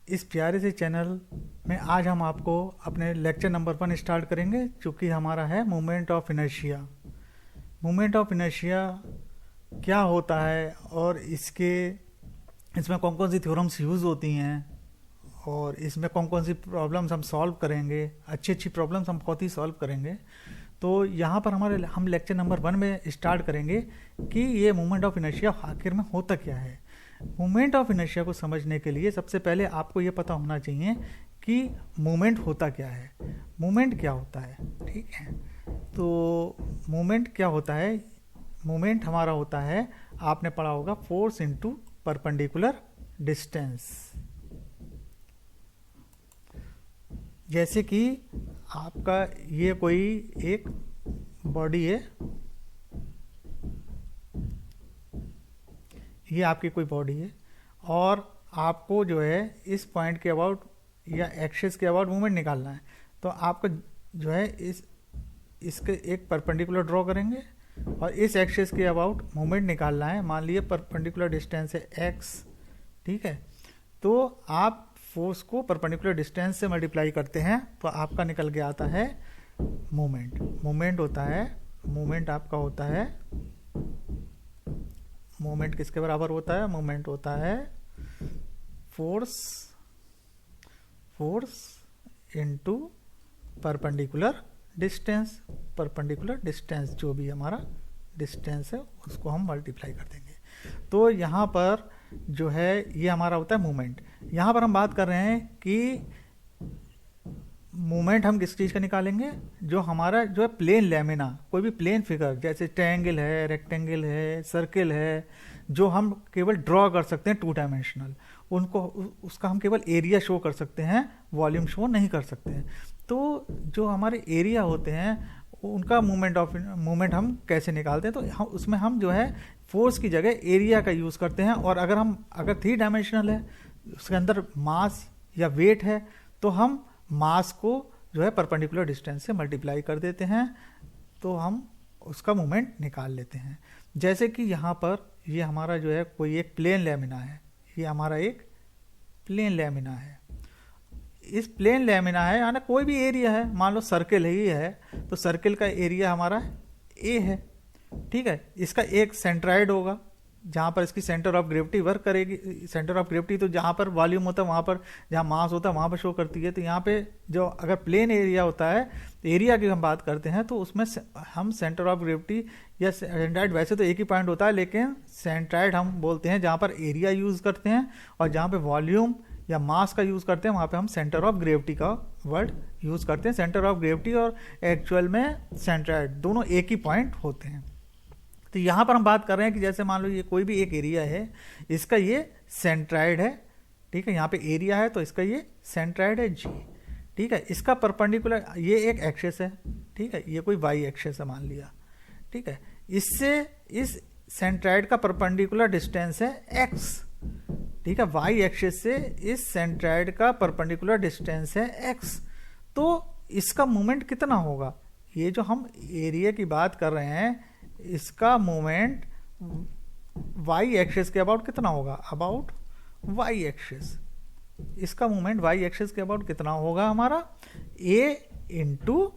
इस प्यारे से चैनल में आज हम आपको अपने लेक्चर नंबर 1 स्टार्ट करेंगे, जो कि हमारा है moment of inertia. Moment of inertia क्या होता है और इसमें कौन कौन सी थ्योरम्स यूज़ होती हैं और इसमें कौन कौन सी प्रॉब्लम्स हम सॉल्व करेंगे। अच्छी अच्छी प्रॉब्लम्स हम बहुत ही सॉल्व करेंगे। तो यहाँ पर हम लेक्चर नंबर 1 में स्टार्ट करेंगे कि ये मोमेंट ऑफ इनर्शिया आखिर में होता क्या है। मोमेंट ऑफ इनर्शिया को समझने के लिए सबसे पहले आपको ये पता होना चाहिए कि मोमेंट होता क्या है, मोमेंट क्या होता है। ठीक है, तो मोमेंट क्या होता है? मोमेंट हमारा होता है, आपने पढ़ा होगा, फोर्स इनटू परपेंडिकुलर डिस्टेंस। जैसे कि आपका ये कोई एक बॉडी है, ये आपकी कोई बॉडी है और आपको जो है इस पॉइंट के अबाउट या एक्सिस के अबाउट मूवमेंट निकालना है। तो आपको जो है इसके एक परपेंडिकुलर ड्रॉ करेंगे और इस एक्सिस के अबाउट मूवमेंट निकालना है। मान लीजिए परपेंडिकुलर डिस्टेंस है x, ठीक है। तो आप फोर्स को परपेंडिकुलर डिस्टेंस से मल्टीप्लाई करते हैं तो आपका निकल के आता है मोमेंट। मोमेंट होता है, मोमेंट आपका होता है, मोमेंट किसके बराबर होता है? मोमेंट होता है force into perpendicular distance. Perpendicular distance जो भी हमारा डिस्टेंस है उसको हम मल्टीप्लाई कर देंगे। तो यहाँ पर जो है ये हमारा होता है मूवमेंट। यहाँ पर हम बात कर रहे हैं कि मूवमेंट हम किस चीज़ का निकालेंगे? जो हमारा जो है प्लेन लैमिना, कोई भी प्लेन फिगर जैसे ट्रायंगल है, रेक्टेंगल है, सर्किल है, जो हम केवल ड्रॉ कर सकते हैं 2 डायमेंशनल, उनको उसका हम केवल एरिया शो कर सकते हैं, वॉल्यूम शो नहीं कर सकते हैं। तो जो हमारे एरिया होते हैं उनका मूवमेंट हम कैसे निकालते हैं? तो उसमें हम जो है फोर्स की जगह एरिया का यूज़ करते हैं। और अगर 3 डायमेंशनल है, उसके अंदर मास या वेट है, तो हम मास को जो है परपेंडिकुलर डिस्टेंस से मल्टीप्लाई कर देते हैं, तो हम उसका मूवमेंट निकाल लेते हैं। जैसे कि यहाँ पर ये हमारा जो है कोई एक प्लेन लैमिना है, ये हमारा एक प्लेन लैमिना है। इस प्लेन लैमिना है यानी कोई भी एरिया है, मान लो सर्किल ही है, तो सर्किल का एरिया हमारा ए है, ठीक है। इसका एक सेंट्राइड होगा जहाँ पर इसकी सेंटर ऑफ ग्रेविटी वर्क करेगी। सेंटर ऑफ ग्रेविटी तो जहाँ पर वॉल्यूम होता है, वहाँ पर जहाँ मास होता है वहाँ पर शो करती है। तो यहाँ पे जो अगर प्लेन एरिया होता है, एरिया की हम बात करते हैं, तो उसमें हम सेंटर ऑफ ग्रेविटी या सेंट्राइड, वैसे तो एक ही पॉइंट होता है, लेकिन सेंट्राइड हम बोलते हैं जहाँ पर एरिया यूज़ करते हैं, और जहाँ पे वॉल्यूम या मास का यूज़ करते हैं वहाँ पे हम सेंटर ऑफ ग्रेविटी का वर्ड यूज़ करते हैं। सेंटर ऑफ ग्रेविटी और एक्चुअल में सेंट्राइड दोनों एक ही पॉइंट होते हैं। तो यहाँ पर हम बात कर रहे हैं कि जैसे मान लो ये कोई भी एक एरिया है, इसका ये सेंट्राइड है, ठीक है। यहाँ पे एरिया है तो इसका ये सेंट्राइड है जी, ठीक है। इसका परपेंडिकुलर ये एक एक्सिस है, ठीक है, ये कोई वाई एक्सिस है मान लिया, ठीक है। इससे इस सेंट्राइड का परपेंडिकुलर डिस्टेंस है एक्स, ठीक है। वाई एक्सिस से इस सेंट्राइड का परपेंडिकुलर डिस्टेंस है एक्स। तो इसका मूवमेंट कितना होगा? ये जो हम एरिया की बात कर रहे हैं, इसका मूवमेंट वाई एक्सिस के अबाउट कितना होगा? About Y axis. इसका मूवमेंट वाई एक्सिस के अबाउट कितना होगा? हमारा ए इंटू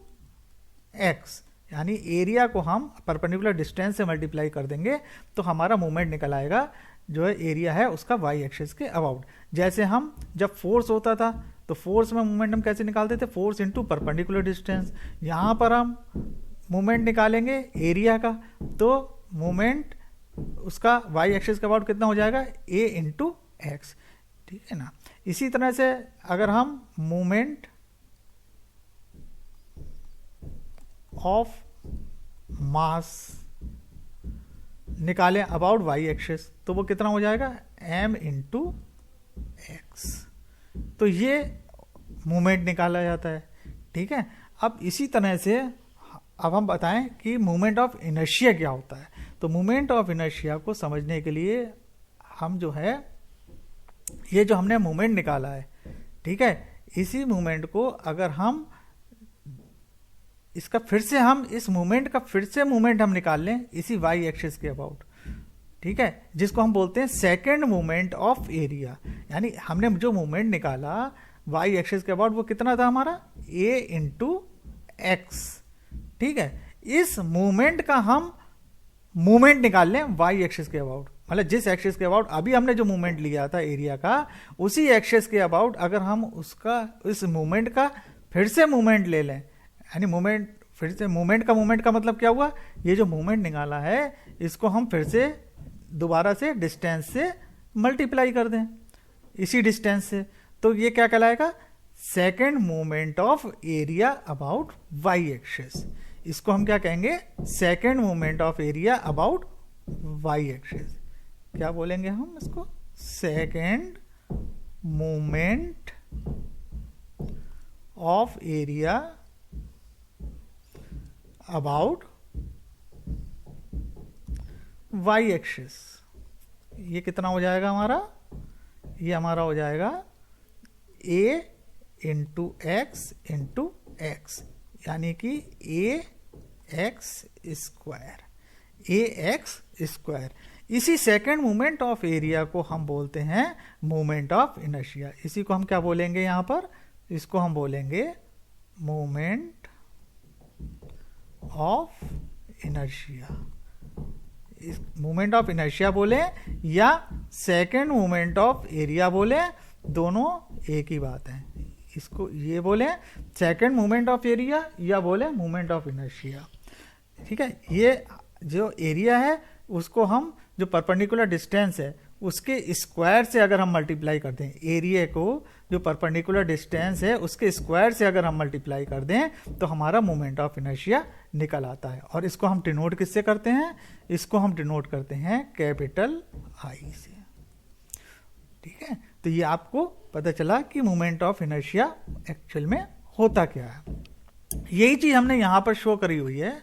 एक्स, यानी एरिया को हम परपेंडिकुलर डिस्टेंस से मल्टीप्लाई कर देंगे तो हमारा मूवमेंट निकल आएगा, जो है एरिया है उसका वाई एक्सिस के अबाउट। जैसे हम जब फोर्स होता था तो फोर्स में मूवमेंट हम कैसे निकालते थे? Force into perpendicular distance. यहाँ पर हम मूवमेंट निकालेंगे एरिया का, तो मूवमेंट उसका वाई एक्सिस के अबाउट कितना हो जाएगा? ए इंटू एक्स, ठीक है ना। इसी तरह से अगर हम मूवमेंट ऑफ मास निकालें अबाउट वाई एक्सिस, तो वो कितना हो जाएगा? M into X. तो ये मूवमेंट निकाला जाता है, ठीक है। अब इसी तरह से अब हम बताएं कि मूवमेंट ऑफ इनर्शिया क्या होता है। तो मूवमेंट ऑफ इनर्शिया को समझने के लिए हम जो है ये जो हमने मूवमेंट निकाला है, ठीक है, इसी मूवमेंट को अगर हम इसका फिर से हम इस मूवमेंट का फिर से मूवमेंट हम निकाल लें इसी वाई एक्सिस के अबाउट, ठीक है, जिसको हम बोलते हैं सेकेंड मूवमेंट ऑफ एरिया। यानी हमने जो मूवमेंट निकाला वाई एक्सिस के अबाउट, वो कितना था हमारा ए इंटू एक्स। ठीक है, इस मूवमेंट का हम मूवमेंट निकाल लें वाई एक्सिस के अबाउट, मतलब जिस एक्सिस के अबाउट अभी हमने जो मूवमेंट लिया था एरिया का, उसी एक्सिस के अबाउट अगर हम उसका इस मूवमेंट का फिर से मूवमेंट ले लें, यानी मूवमेंट फिर से मूवमेंट का मतलब क्या हुआ, ये जो मूवमेंट निकाला है इसको हम फिर से दोबारा से डिस्टेंस से मल्टीप्लाई कर दें इसी डिस्टेंस से, तो ये क्या कहलाएगा, second movement of area about Y axis. इसको हम क्या कहेंगे, second movement of area about Y axis. क्या बोलेंगे हम इसको, second movement of area about Y axis. ये कितना हो जाएगा हमारा, ये हमारा हो जाएगा a into x into X, यानी कि ए एक्स स्क्वायर। इसी सेकेंड मूवमेंट ऑफ एरिया को हम बोलते हैं मूवमेंट ऑफ इनर्शिया। इसी को हम क्या बोलेंगे यहाँ पर, इसको हम बोलेंगे मूवमेंट ऑफ इनर्शिया। इस मूवमेंट ऑफ इनर्शिया बोले या सेकेंड मूवमेंट ऑफ एरिया बोले, दोनों एक ही बात है। इसको ये बोले सेकेंड मूवमेंट ऑफ एरिया या बोले मूवमेंट ऑफ इनर्शिया। ठीक है, ये जो एरिया है उसको हम जो परपेंडिकुलर डिस्टेंस है उसके स्क्वायर से अगर हम मल्टीप्लाई कर दें, एरिया को जो परपेंडिकुलर डिस्टेंस है उसके स्क्वायर से अगर हम मल्टीप्लाई कर दें तो हमारा मोमेंट ऑफ इनर्शिया निकल आता है। और इसको हम डिनोट किससे करते हैं, इसको हम डिनोट करते हैं कैपिटल आई से। ठीक है, तो ये आपको पता चला कि मोमेंट ऑफ इनर्शिया एक्चुअल में होता क्या है। यही चीज हमने यहां पर शो करी हुई है,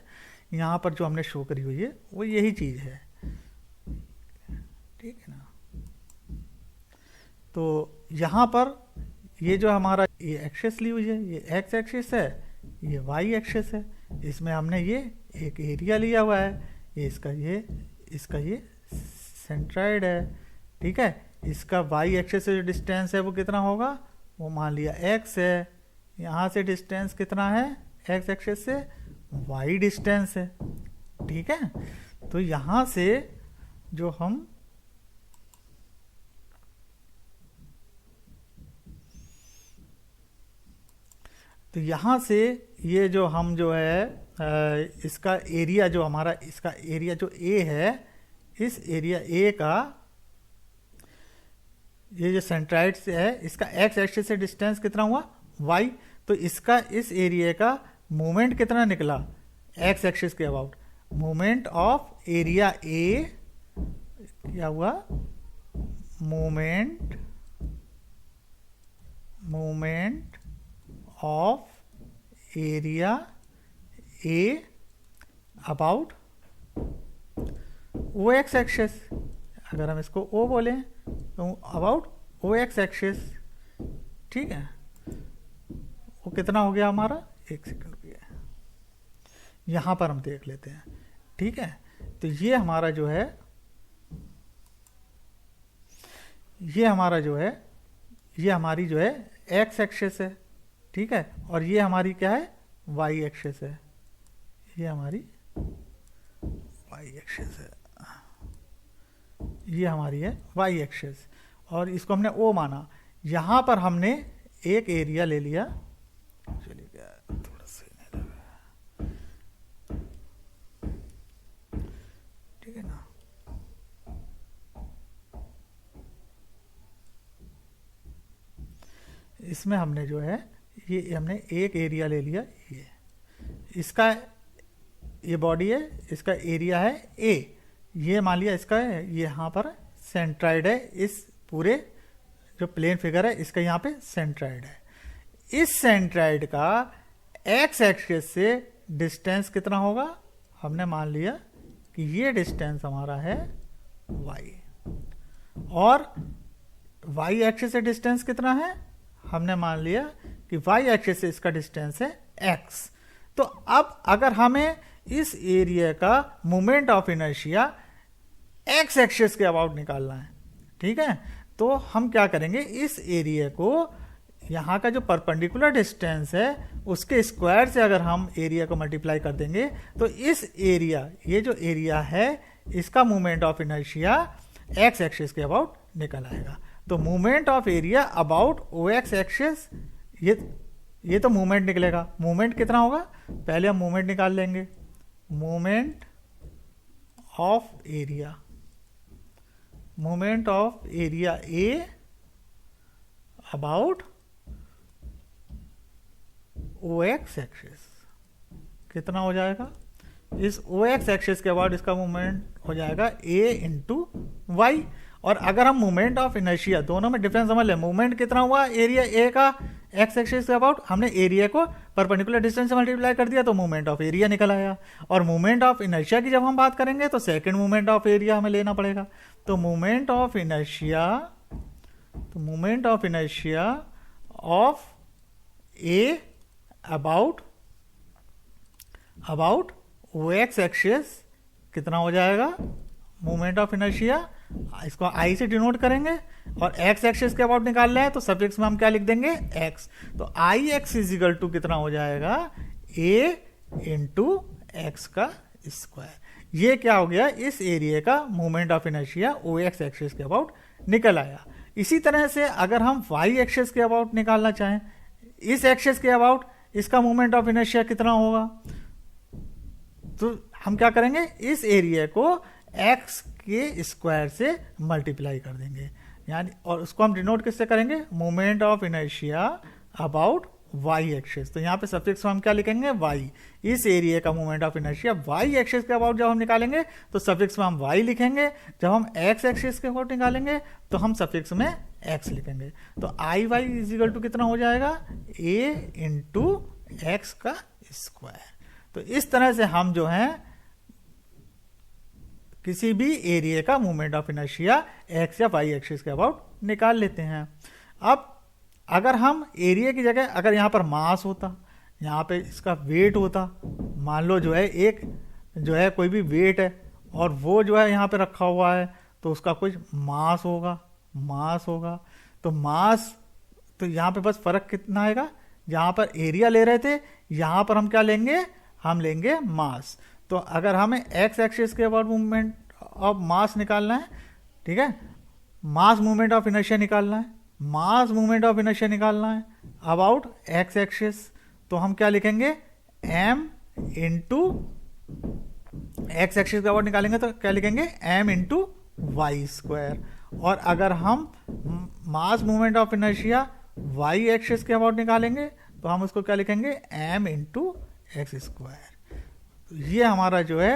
यहां पर जो हमने शो करी हुई है वो यही चीज है। ठीक है ना, तो यहां पर ये जो हमारा ये एक्सिस ली हुई है, ये एक्स एक्सिस है, ये वाई एक्सिस है, इसमें हमने ये एक एरिया लिया हुआ है, ये इसका ये सेंट्राइड है। ठीक है, इसका वाई एक्सिस से जो डिस्टेंस है वो कितना होगा, वो मान लिया एक्स है। यहाँ से डिस्टेंस कितना है एक्स एक्सिस से, वाई डिस्टेंस है। ठीक है, तो यहाँ से जो हम तो यहाँ से ये जो हम जो है इसका एरिया जो हमारा, इसका एरिया जो ए है, इस एरिया ए का ये जो सेंट्राइड से है इसका एक्स एक्सिस से डिस्टेंस कितना हुआ वाई, तो इसका इस एरिया का मोमेंट कितना निकला एक्स एक्सिस के about. Moment of area A क्या हुआ, moment of area A about O X axis. अगर हम इसको ओ बोले तो अबाउट ओ एक्स एक्सिस। ठीक है, वो कितना हो गया हमारा, एक सेकंड हो गया, यहां पर हम देख लेते हैं। ठीक है, तो ये हमारा जो है, ये हमारा जो है, ये हमारी जो है एक्स एक्सिस है। ठीक है, और ये हमारी क्या है, वाई एक्सिस है। ये हमारी वाई एक्सिस है, ये हमारी है वाई एक्सिस, और इसको हमने ओ माना। यहां पर हमने एक एरिया ले लिया, चलिए क्या थोड़ा सा नहीं लगा, ठीक है ना। इसमें हमने जो है ये हमने एक एरिया ले लिया, ये इसका ये बॉडी है, इसका एरिया है ए, ये मान लिया इसका है, ये यहाँ पर सेंट्राइड है, इस पूरे जो प्लेन फिगर है इसका यहाँ पे सेंट्राइड है। इस सेंट्राइड का एक्स एक्सिस से डिस्टेंस कितना होगा, हमने मान लिया कि ये डिस्टेंस हमारा है वाई, और वाई एक्सिस से डिस्टेंस कितना है, हमने मान लिया कि वाई एक्सिस से इसका डिस्टेंस है एक्स। तो अब अगर हमें इस एरिया का moment of inertia X axis के अबाउट निकालना है, ठीक है। तो हम क्या करेंगे, इस एरिया को, यहाँ का जो परपेंडिकुलर डिस्टेंस है उसके स्क्वायर से अगर हम एरिया को मल्टीप्लाई कर देंगे तो इस एरिया, ये जो एरिया है इसका moment of inertia X axis के अबाउट निकल आएगा। तो moment of area about O X axis, ये तो मोमेंट निकलेगा। मोमेंट कितना होगा, पहले हम मोमेंट निकाल लेंगे। Moment of area, moment of area A about O X axis कितना हो जाएगा, इस ओ एक्स एक्सिस के बाद इसका मूवमेंट हो जाएगा ए इंटू वाई। और अगर हम मूवमेंट ऑफ इनर्शिया, दोनों में डिफरेंस समझ लें, मूवमेंट कितना हुआ एरिया ए का एक्स एक्सिस के अबाउट, हमने एरिया को परपेंडिकुलर डिस्टेंस से मल्टीप्लाई कर दिया तो मूवमेंट ऑफ एरिया निकल आया। और मूवमेंट ऑफ इनर्शिया की जब हम बात करेंगे तो सेकंड मूवमेंट ऑफ एरिया हमें लेना पड़ेगा। तो मूवमेंट ऑफ इनर्शिया, तो movement of inertia of A about O X axis कितना हो जाएगा, मूवमेंट ऑफ इनर्शिया, इसको आई से डिनोट करेंगे। और एक्स एक्सिस के अबाउट निकाल रहे हैं तो सब्जेक्ट्स में हम क्या लिख देंगे, एक्स। तो I X is equal to कितना हो जाएगा, ए इंटू एक्स का स्क्वायर। ये क्या हो गया, इस एरिया का movement of inertia O X axis के अबाउट निकल आया। इसी तरह से अगर हम वाई एक्सिस के अबाउट निकालना चाहें, इस एक्सिस के अबाउट इसका मूवमेंट ऑफ इनर्शिया कितना होगा, तो हम क्या करेंगे, इस एरिया को एक्स के स्क्वायर से मल्टीप्लाई कर देंगे, यानी, और उसको हम डिनोट किससे करेंगे, moment of inertia about Y axis. तो यहाँ पे सब्जेक्ट्स में हम क्या लिखेंगे, वाई। इस एरिया का moment of inertia Y axis के अबाउट जब हम निकालेंगे तो सब्जेक्ट्स में हम वाई लिखेंगे, जब हम एक्स एक्सिस के अबाउट निकालेंगे तो हम सब्जेक्ट्स में एक्स लिखेंगे। तो आई वाई इज इक्वल टू कितना हो जाएगा, ए इंटू एक्स का स्क्वायर। तो इस तरह से हम जो है किसी भी एरिया का मूवमेंट ऑफ इनर्शिया एक्स या वाई एक्सिस के अबाउट निकाल लेते हैं। अब अगर हम एरिया की जगह, अगर यहाँ पर मास होता, यहाँ पे इसका वेट होता, मान लो जो है एक जो है कोई भी वेट है और वो जो है यहाँ पे रखा हुआ है तो उसका कुछ मास होगा, मास होगा। तो मास, तो यहाँ पे बस फर्क कितना आएगा, जहाँ पर एरिया ले रहे थे यहाँ पर हम क्या लेंगे, हम लेंगे मास। तो अगर हमें एक्स एक्सिस के अबाउट मूवमेंट ऑफ मास निकालना है, ठीक है, मास मूवमेंट ऑफ इनर्शिया निकालना है, मास मूवमेंट ऑफ इनर्शिया निकालना है अबाउट एक्स एक्सिस, तो हम क्या लिखेंगे, एम इंटू एक्स एक्सिस के अबाउट निकालेंगे तो क्या लिखेंगे, एम इंटू वाई स्क्वायर। और अगर हम mass movement of inertia Y axis के अबाउट निकालेंगे तो हम उसको क्या लिखेंगे, एम इंटू एक्स स्क्वायर। ये हमारा जो है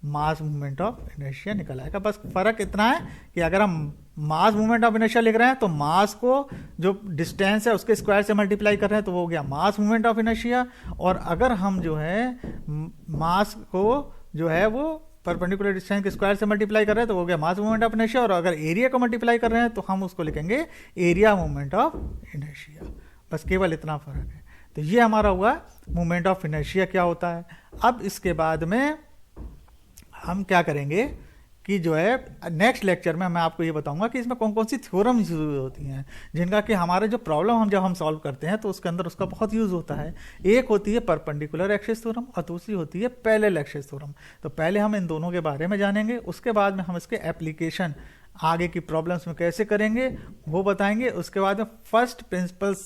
मास मूवमेंट ऑफ इनर्शिया निकल आएगा। बस फर्क इतना है कि अगर हम मास मूवमेंट ऑफ इनर्शिया लिख रहे हैं तो मास को जो डिस्टेंस है उसके स्क्वायर से मल्टीप्लाई कर रहे हैं तो वो हो गया मास मूवमेंट ऑफ इनर्शिया। और अगर हम जो है मास को जो है वो परपेंडिकुलर डिस्टेंस के स्क्वायर से मल्टीप्लाई कर रहे हैं तो हो गया मास मूवमेंट ऑफ इनर्शिया। और अगर एरिया को मल्टीप्लाई कर रहे हैं तो हम उसको लिखेंगे एरिया मूवमेंट ऑफ इनर्शिया। बस केवल इतना फर्क है। तो ये हमारा हुआ मूवमेंट ऑफ इनर्शिया क्या होता है। अब इसके बाद में हम क्या करेंगे कि जो है नेक्स्ट लेक्चर में मैं आपको ये बताऊंगा कि इसमें कौन कौन सी थ्योरम यूज होती हैं जिनका कि हमारे जो प्रॉब्लम हम जब हम सॉल्व करते हैं तो उसके अंदर उसका बहुत यूज होता है। एक होती है परपेंडिकुलर एक्सिस थ्योरम और दूसरी होती है पैरेलल एक्सिस थ्योरम। तो पहले हम इन दोनों के बारे में जानेंगे, उसके बाद में हम इसके एप्लीकेशन आगे की प्रॉब्लम्स में कैसे करेंगे वो बताएंगे। उसके बाद में फर्स्ट प्रिंसिपल्स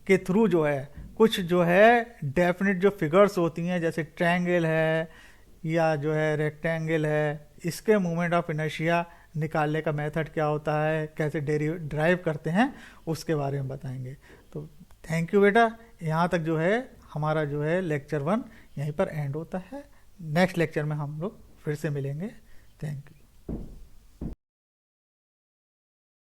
के थ्रू जो है कुछ जो है डेफिनेट जो फिगर्स होती हैं जैसे ट्रायंगल है या जो है रेक्टेंगल है, इसके मूवमेंट ऑफ इनर्शिया निकालने का मेथड क्या होता है, कैसे ड्राइव करते हैं, उसके बारे में बताएंगे। तो थैंक यू बेटा। यहाँ तक जो है हमारा जो है लेक्चर 1 यहीं पर एंड होता है। नेक्स्ट लेक्चर में हम लोग फिर से मिलेंगे। Thank you.